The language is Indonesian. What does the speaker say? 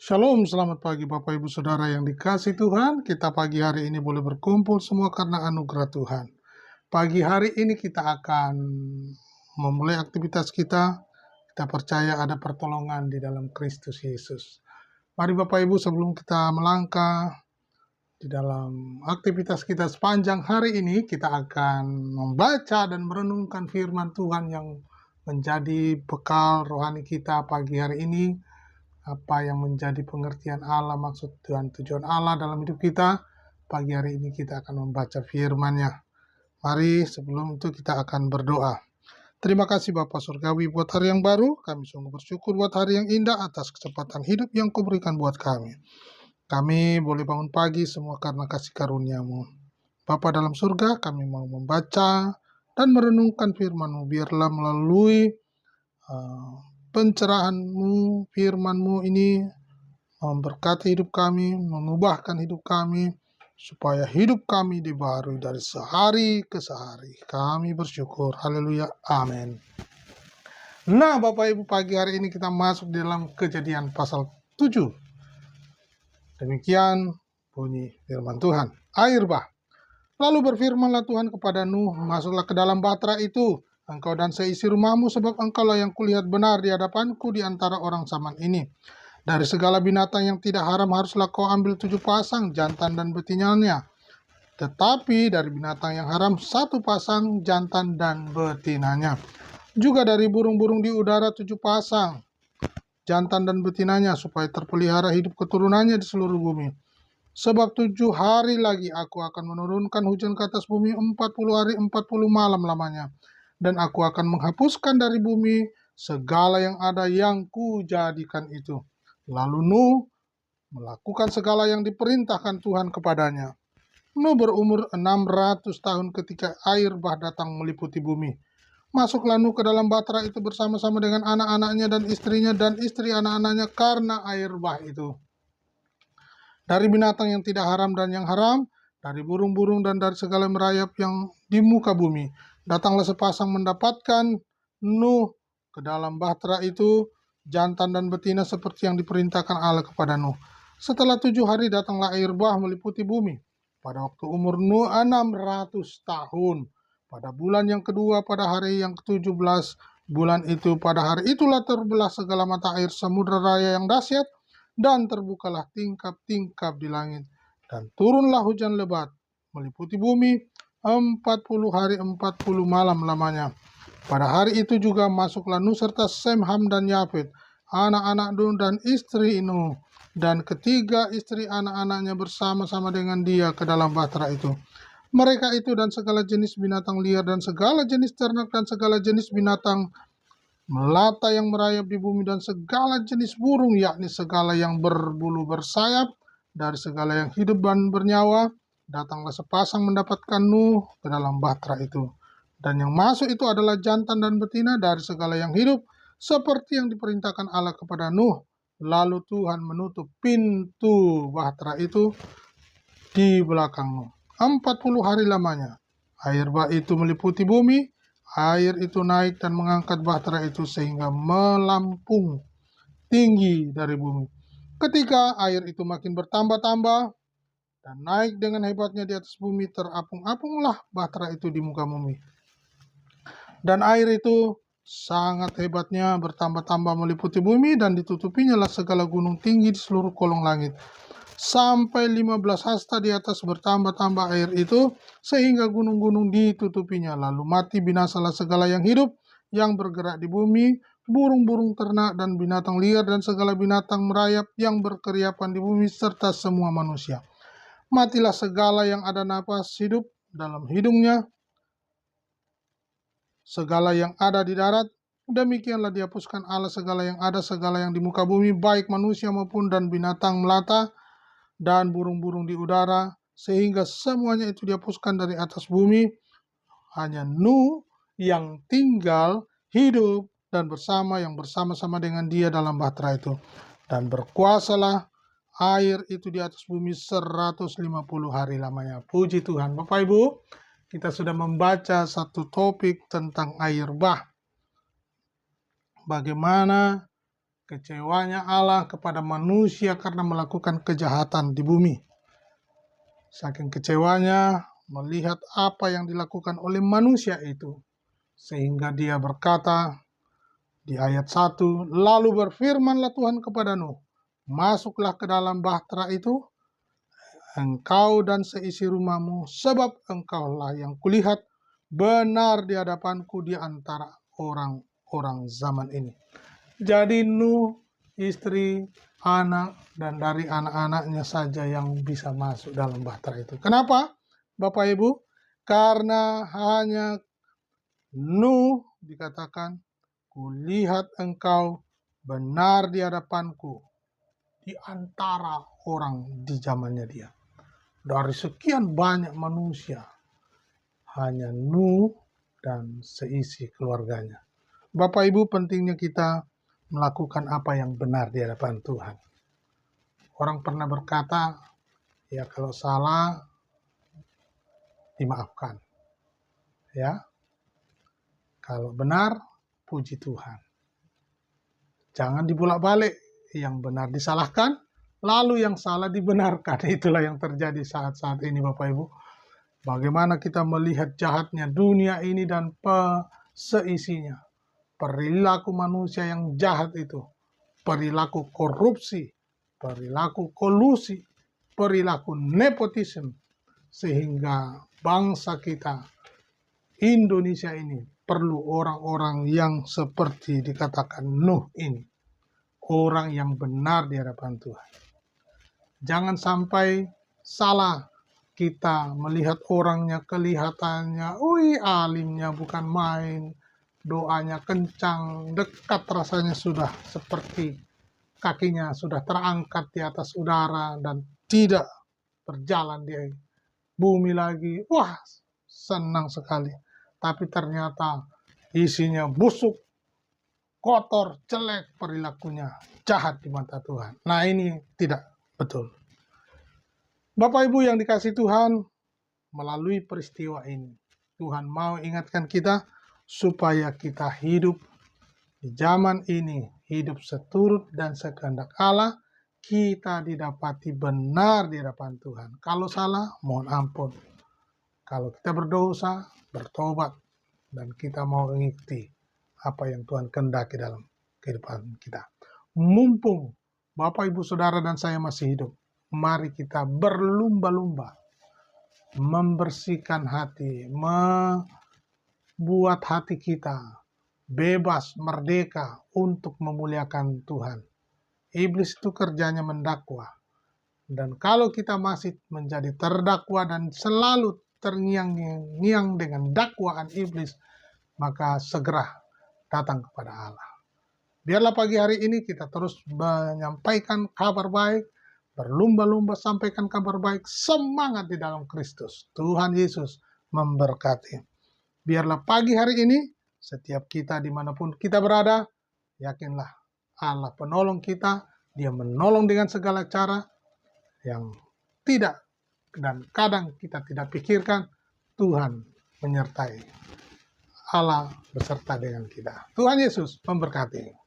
Shalom, selamat pagi Bapak Ibu Saudara yang dikasihi Tuhan. Kita pagi hari ini boleh berkumpul semua karena anugerah Tuhan. Pagi hari ini kita akan memulai aktivitas kita. Kita percaya ada pertolongan di dalam Kristus Yesus. Mari Bapak Ibu, sebelum kita melangkah di dalam aktivitas kita sepanjang hari ini, kita akan membaca dan merenungkan firman Tuhan yang menjadi bekal rohani kita pagi hari ini. Apa yang menjadi pengertian Allah, maksud dan tujuan Allah dalam hidup kita. Pagi hari ini kita akan membaca firman-Nya. Mari sebelum itu kita akan berdoa. Terima kasih Bapa Surgawi buat hari yang baru. Kami sungguh bersyukur buat hari yang indah atas kesempatan hidup yang Kau berikan buat kami. Kami boleh bangun pagi semua karena kasih karunia-Mu. Bapa dalam surga, kami mau membaca dan merenungkan firman-Mu. Biarlah melalui pencerahan-Mu, firman-Mu ini memberkati hidup kami, mengubahkan hidup kami, supaya hidup kami dibaharui dari sehari ke sehari. Kami bersyukur. Haleluya. Amin. Nah, Bapak Ibu, pagi hari ini kita masuk dalam Kejadian pasal 7. Demikian bunyi firman Tuhan. Air bah. Lalu berfirmanlah Tuhan kepada Nuh, masuklah ke dalam bahtera itu, engkau dan seisi rumahmu, sebab engkaulah yang kulihat benar di hadapanku di antara orang zaman ini. Dari segala binatang yang tidak haram haruslah kau ambil 7 pasang, jantan dan betinanya. Tetapi dari binatang yang haram 1 pasang, jantan dan betinanya. Juga dari burung-burung di udara 7 pasang, jantan dan betinanya, supaya terpelihara hidup keturunannya di seluruh bumi. Sebab 7 hari lagi aku akan menurunkan hujan ke atas bumi 40 hari 40 malam lamanya. Dan aku akan menghapuskan dari bumi segala yang ada yang kujadikan itu. Lalu Nuh melakukan segala yang diperintahkan Tuhan kepadanya. Nuh berumur 600 tahun ketika air bah datang meliputi bumi. Masuklah Nuh ke dalam bahtera itu bersama-sama dengan anak-anaknya dan istrinya dan istri anak-anaknya karena air bah itu. Dari binatang yang tidak haram dan yang haram, dari burung-burung dan dari segala merayap yang di muka bumi, datanglah sepasang mendapatkan Nuh ke dalam bahtera itu, jantan dan betina seperti yang diperintahkan Allah kepada Nuh. Setelah 7 hari datanglah air bah meliputi bumi. Pada waktu umur Nuh 600 tahun. Pada bulan yang kedua, pada hari yang ke-17 bulan itu, pada hari itulah terbelah segala mata air samudra raya yang dahsyat, dan terbukalah tingkap-tingkap di langit. Dan turunlah hujan lebat meliputi bumi 40 hari 40 malam lamanya. Pada hari itu juga masuklah Nuh serta Sem, Ham, dan Yafet, anak-anak Nuh dan istri Nuh, dan ketiga istri anak-anaknya bersama-sama dengan dia ke dalam bahtera itu. Mereka itu dan segala jenis binatang liar dan segala jenis ternak dan segala jenis binatang melata yang merayap di bumi dan segala jenis burung, yakni segala yang berbulu bersayap, dari segala yang hidup dan bernyawa, datanglah sepasang mendapatkan Nuh ke dalam bahtera itu. Dan yang masuk itu adalah jantan dan betina dari segala yang hidup, seperti yang diperintahkan Allah kepada Nuh. Lalu Tuhan menutup pintu bahtera itu di belakang Nuh 40 hari lamanya. Air bah itu meliputi bumi. Air itu naik dan mengangkat bahtera itu sehingga melampung tinggi dari bumi. Ketika air itu makin bertambah-tambah dan naik dengan hebatnya di atas bumi, terapung-apunglah bahtera itu di muka bumi. Dan air itu sangat hebatnya bertambah-tambah meliputi bumi, dan ditutupinya lah segala gunung tinggi di seluruh kolong langit. Sampai 15 hasta di atas bertambah-tambah air itu, sehingga gunung-gunung ditutupinya. Lalu mati binasalah segala yang hidup yang bergerak di bumi, burung-burung ternak dan binatang liar dan segala binatang merayap yang berkeriapan di bumi, serta semua manusia. Matilah segala yang ada napas hidup dalam hidungnya, segala yang ada di darat. Demikianlah dihapuskan Allah segala yang ada, segala yang di muka bumi, baik manusia maupun dan binatang melata dan burung-burung di udara, sehingga semuanya itu dihapuskan dari atas bumi. Hanya Nuh yang tinggal hidup dan bersama-sama dengan dia dalam bahtera itu. Dan berkuasalah air itu di atas bumi 150 hari lamanya. Puji Tuhan. Bapak Ibu, kita sudah membaca satu topik tentang air bah. Bagaimana kecewanya Allah kepada manusia karena melakukan kejahatan di bumi. Saking kecewanya melihat apa yang dilakukan oleh manusia itu, sehingga dia berkata di ayat 1, lalu berfirmanlah Tuhan kepada Nuh, masuklah ke dalam bahtera itu, engkau dan seisi rumahmu, sebab engkaulah yang kulihat benar di hadapanku di antara orang-orang zaman ini. Jadi Nuh, istri, anak, dan dari anak-anaknya saja yang bisa masuk dalam bahtera itu. Kenapa, Bapak Ibu? Karena hanya Nuh dikatakan, kulihat engkau benar di hadapanku di antara orang di zamannya dia. Dari sekian banyak manusia, hanya Nuh dan seisi keluarganya. Bapak Ibu, pentingnya kita melakukan apa yang benar di hadapan Tuhan. Orang pernah berkata, ya kalau salah, dimaafkan. Ya, kalau benar, puji Tuhan. Jangan dibolak-balik, yang benar disalahkan, lalu yang salah dibenarkan. Itulah yang terjadi saat-saat ini, Bapak Ibu. Bagaimana kita melihat jahatnya dunia ini dan seisinya. Perilaku manusia yang jahat itu, perilaku korupsi, perilaku kolusi, perilaku nepotisme, sehingga bangsa kita, Indonesia ini, perlu orang-orang yang seperti dikatakan Nuh ini, orang yang benar di hadapan Tuhan. Jangan sampai salah kita melihat orangnya, kelihatannya, alimnya bukan main, doanya kencang, dekat rasanya sudah seperti kakinya sudah terangkat di atas udara dan tidak berjalan di bumi lagi. Wah, senang sekali. Tapi ternyata isinya busuk, kotor, jelek perilakunya, jahat di mata Tuhan. Nah, ini tidak betul. Bapak Ibu yang dikasihi Tuhan, melalui peristiwa ini, Tuhan mau ingatkan kita supaya kita hidup di zaman ini, hidup seturut dan sekehendak Allah, kita didapati benar di hadapan Tuhan. Kalau salah, mohon ampun. Kalau kita berdosa, bertobat, dan kita mau mengikuti apa yang Tuhan kehendaki dalam kehidupan kita. Mumpung Bapak, Ibu, Saudara, dan saya masih hidup, mari kita berlumba-lumba membersihkan hati, buat hati kita bebas, merdeka untuk memuliakan Tuhan. Iblis itu kerjanya mendakwa. Dan kalau kita masih menjadi terdakwa dan selalu terngiang-ngiang dengan dakwaan iblis, maka segera datang kepada Allah. Biarlah pagi hari ini kita terus menyampaikan kabar baik, berlumba-lumba sampaikan kabar baik, semangat di dalam Kristus. Tuhan Yesus memberkati. Biarlah pagi hari ini, setiap kita dimanapun kita berada, yakinlah Allah penolong kita, Dia menolong dengan segala cara yang tidak dan kadang kita tidak pikirkan. Tuhan menyertai. Allah beserta dengan kita. Tuhan Yesus memberkati.